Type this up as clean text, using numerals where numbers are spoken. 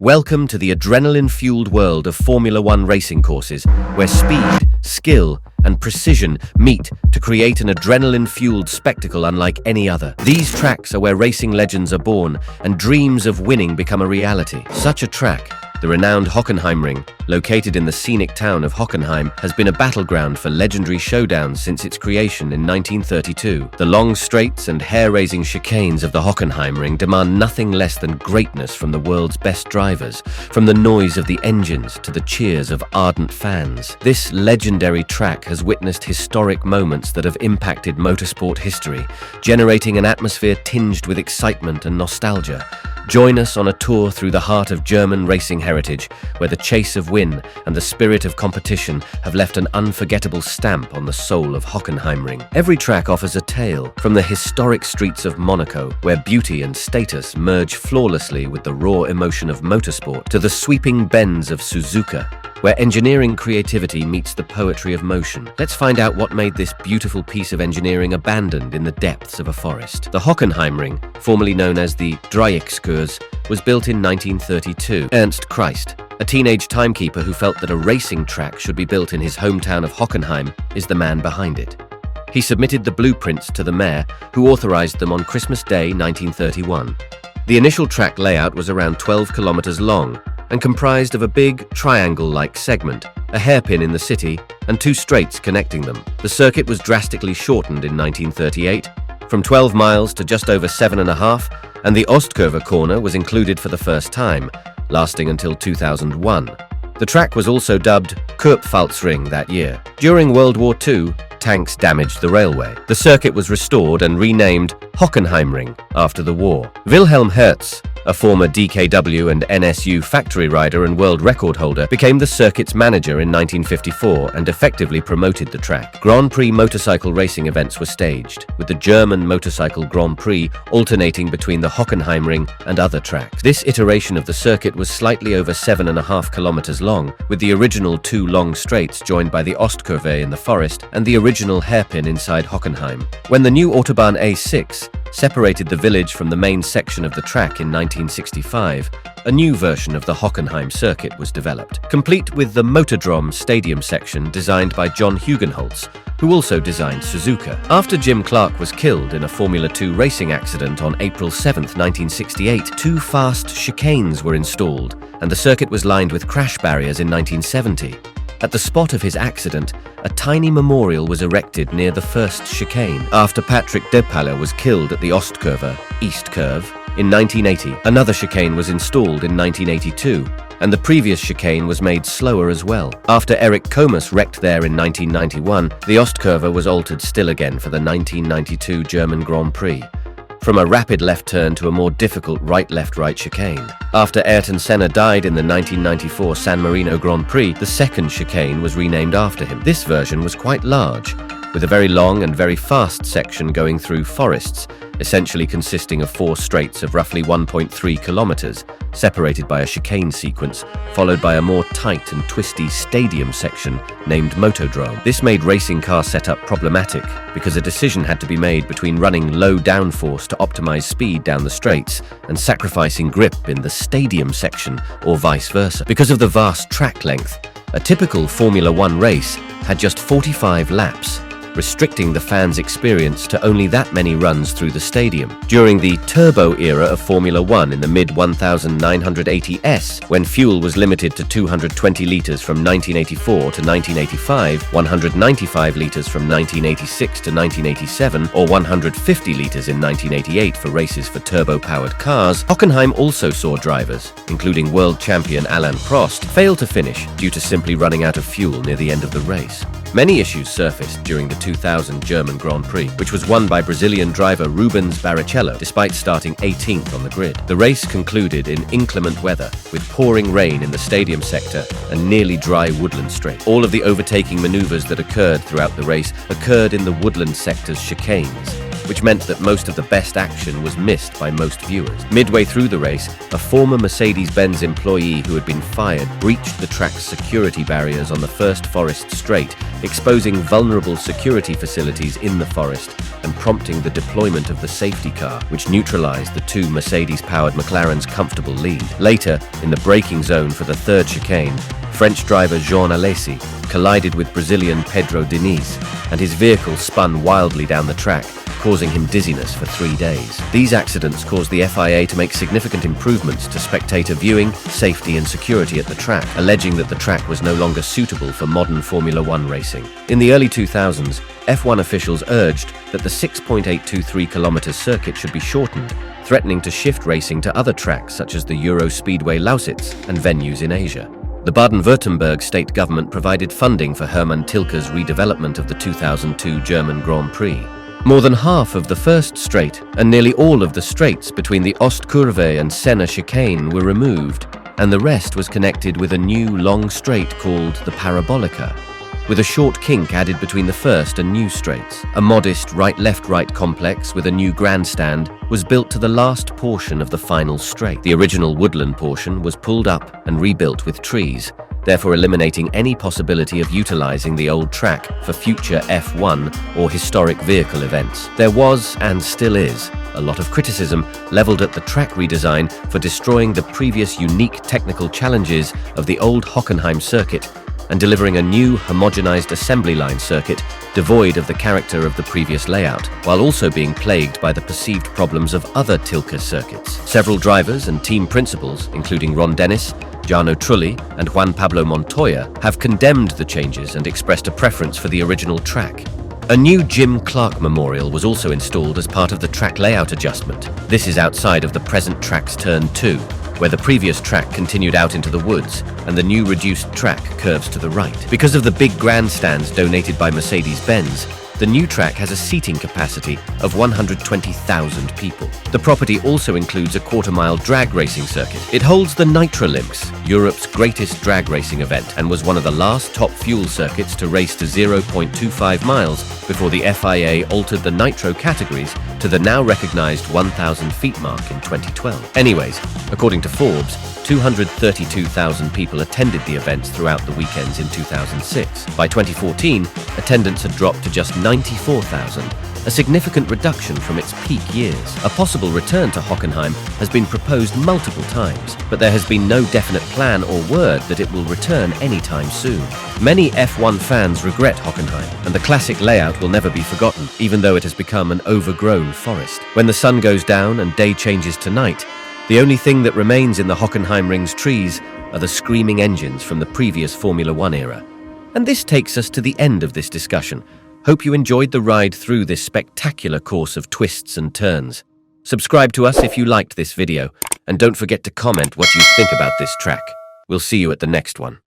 Welcome to the adrenaline-fueled world of Formula One racing courses, where speed, skill, and precision meet to create an adrenaline-fueled spectacle unlike any other. These tracks are where racing legends are born and dreams of winning become a reality. Such a track, the renowned Hockenheimring, located in the scenic town of Hockenheim, has been a battleground for legendary showdowns since its creation in 1932. The long straights and hair-raising chicanes of the Hockenheimring demand nothing less than greatness from the world's best drivers, from the noise of the engines to the cheers of ardent fans. This legendary track has witnessed historic moments that have impacted motorsport history, generating an atmosphere tinged with excitement and nostalgia. Join us on a tour through the heart of German racing heritage, where the chase of win and the spirit of competition have left an unforgettable stamp on the soul of Hockenheimring. Every track offers a tale, from the historic streets of Monaco, where beauty and status merge flawlessly with the raw emotion of motorsport, to the sweeping bends of Suzuka, where engineering creativity meets the poetry of motion. Let's find out what made this beautiful piece of engineering abandoned in the depths of a forest. The Hockenheimring, formerly known as the Dreieckskurs, was built in 1932. Ernst Christ, a teenage timekeeper who felt that a racing track should be built in his hometown of Hockenheim, is the man behind it. He submitted the blueprints to the mayor, who authorized them on Christmas Day 1931. The initial track layout was around 12 kilometers long, and comprised of a big, triangle-like segment, a hairpin in the city, and two straights connecting them. The circuit was drastically shortened in 1938, from 12 miles to just over 7.5, and the Ostkurve corner was included for the first time, lasting until 2001. The track was also dubbed Kurpfalzring that year. During World War II, tanks damaged the railway. The circuit was restored and renamed Hockenheimring after the war. Wilhelm Hertz, a former DKW and NSU factory rider and world record holder, became the circuit's manager in 1954 and effectively promoted the track. Grand Prix motorcycle racing events were staged, with the German Motorcycle Grand Prix alternating between the Hockenheimring and other tracks. This iteration of the circuit was slightly over 7.5 kilometers long, with the original two long straights joined by the Ostkurve in the forest and the original hairpin inside Hockenheim. When the new Autobahn A6 separated the village from the main section of the track in 1965, a new version of the Hockenheim circuit was developed, complete with the Motordrome stadium section designed by John Hugenholtz, who also designed Suzuka. After Jim Clark was killed in a Formula 2 racing accident on April 7, 1968, two fast chicanes were installed, and the circuit was lined with crash barriers in 1970. At the spot of his accident, a tiny memorial was erected near the first chicane. After Patrick Depailler was killed at the Ostkurve, East Curve, in 1980, another chicane was installed in 1982, and the previous chicane was made slower as well. After Eric Comus wrecked there in 1991, the Ostkurve was altered still again for the 1992 German Grand Prix, from a rapid left turn to a more difficult right-left-right chicane. After Ayrton Senna died in the 1994 San Marino Grand Prix, the second chicane was renamed after him. This version was quite large, with a very long and very fast section going through forests, essentially consisting of four straights of roughly 1.3 kilometers, separated by a chicane sequence, followed by a more tight and twisty stadium section named Motordrome. This made racing car setup problematic because a decision had to be made between running low downforce to optimize speed down the straights and sacrificing grip in the stadium section, or vice versa. Because of the vast track length, a typical Formula One race had just 45 laps, restricting the fans' experience to only that many runs through the stadium. During the turbo era of Formula One in the mid-1980s, when fuel was limited to 220 litres from 1984 to 1985, 195 litres from 1986 to 1987, or 150 litres in 1988 for races for turbo-powered cars, Hockenheim also saw drivers, including world champion Alain Prost, fail to finish due to simply running out of fuel near the end of the race. Many issues surfaced during the 2000 German Grand Prix, which was won by Brazilian driver Rubens Barrichello, despite starting 18th on the grid. The race concluded in inclement weather, with pouring rain in the stadium sector and nearly dry woodland straight. All of the overtaking maneuvers that occurred throughout the race occurred in the woodland sector's chicanes, which meant that most of the best action was missed by most viewers. Midway through the race, a former Mercedes-Benz employee who had been fired breached the track's security barriers on the first forest straight, exposing vulnerable security facilities in the forest and prompting the deployment of the safety car, which neutralized the two Mercedes-powered McLaren's comfortable lead. Later, in the braking zone for the third chicane, French driver Jean Alesi collided with Brazilian Pedro Diniz, and his vehicle spun wildly down the track, causing him dizziness for 3 days. These accidents caused the FIA to make significant improvements to spectator viewing, safety and security at the track, alleging that the track was no longer suitable for modern Formula One racing. In the early 2000s, F1 officials urged that the 6.823-kilometer circuit should be shortened, threatening to shift racing to other tracks such as the Euro Speedway Lausitz and venues in Asia. The Baden-Württemberg state government provided funding for Hermann Tilke's redevelopment of the 2002 German Grand Prix. More than half of the first straight and nearly all of the straights between the Ostkurve and Senna chicane were removed, and the rest was connected with a new long straight called the Parabolica, with a short kink added between the first and new straights. A modest right-left-right complex with a new grandstand was built to the last portion of the final straight. The original woodland portion was pulled up and rebuilt with trees, therefore eliminating any possibility of utilizing the old track for future F1 or historic vehicle events. There was, and still is, a lot of criticism leveled at the track redesign for destroying the previous unique technical challenges of the old Hockenheim circuit and delivering a new homogenized assembly line circuit devoid of the character of the previous layout, while also being plagued by the perceived problems of other Tilke circuits. Several drivers and team principals, including Ron Dennis, Jarno Trulli and Juan Pablo Montoya, have condemned the changes and expressed a preference for the original track. A new Jim Clark Memorial was also installed as part of the track layout adjustment. This is outside of the present track's turn 2, where the previous track continued out into the woods and the new reduced track curves to the right. Because of the big grandstands donated by Mercedes-Benz, the new track has a seating capacity of 120,000 people. The property also includes a quarter-mile drag racing circuit. It holds the Nitro Lynx, Europe's greatest drag racing event, and was one of the last top fuel circuits to race to 0.25 miles before the FIA altered the nitro categories to the now recognized 1,000 feet mark in 2012. Anyways, according to Forbes, 232,000 people attended the events throughout the weekends in 2006. By 2014, attendance had dropped to just 94,000, a significant reduction from its peak years. A possible return to Hockenheim has been proposed multiple times, but there has been no definite plan or word that it will return anytime soon. Many F1 fans regret Hockenheim, and the classic layout will never be forgotten, even though it has become an overgrown forest. When the sun goes down and day changes to night, the only thing that remains in the Hockenheimring's trees are the screaming engines from the previous Formula One era. And this takes us to the end of this discussion. Hope you enjoyed the ride through this spectacular course of twists and turns. Subscribe to us if you liked this video, and don't forget to comment what you think about this track. We'll see you at the next one.